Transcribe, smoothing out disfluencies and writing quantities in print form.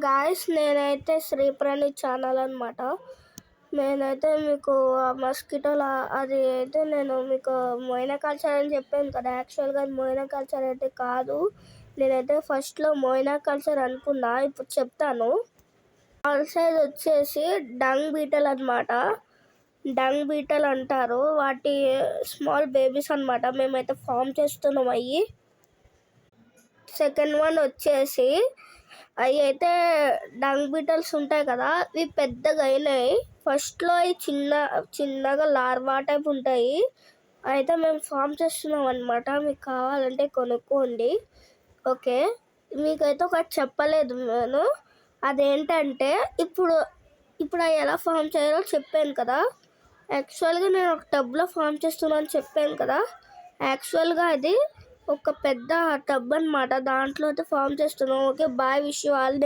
Guys, నేనైతే శ్రీప్రణి channel అనమాట. నేనైతే మీకు మస్కిటోల అది అయితే నేను మీకు మోయినా కల్చర్ అని చెప్పాను కదా. యాక్చువల్గా మోయినా కల్చర్ అయితే కాదు. నేనైతే ఫస్ట్లో మోయినా కల్చర్ అనుకున్నా, ఇప్పుడు చెప్తాను. ఆల్ సైజ్ వచ్చేసి డంగ్ బీటల్ అనమాట. డంగ్ బీటల్ అంటారు వాటి స్మాల్ బేబీస్ అనమాట. మేమైతే ఫామ్ చేస్తున్నాం అయ్యి. సెకండ్ వన్ వచ్చేసి అవి అయితే డంగ్ బీటల్స్ ఉంటాయి కదా, ఇవి పెద్దగా అయినాయి. ఫస్ట్లో అవి చిన్నగా లార్వా టైప్ ఉంటాయి. అయితే మేము ఫామ్ చేస్తున్నాం అనమాట. మీకు కావాలంటే కొనుక్కోండి. ఓకే, మీకైతే ఒకటి చెప్పలేదు నేను. అదేంటంటే ఇప్పుడు అవి ఎలా ఫామ్ చేయాలో చెప్పాను కదా. యాక్చువల్గా నేను ఒక టబ్లో ఫామ్ చేస్తున్నాను చెప్పాను కదా. యాక్చువల్గా అది ఒక పెద్ద టబ్ అనమాట. దాంట్లో అయితే ఫామ్ చేస్తున్నాం. Okay, bye, wish you all.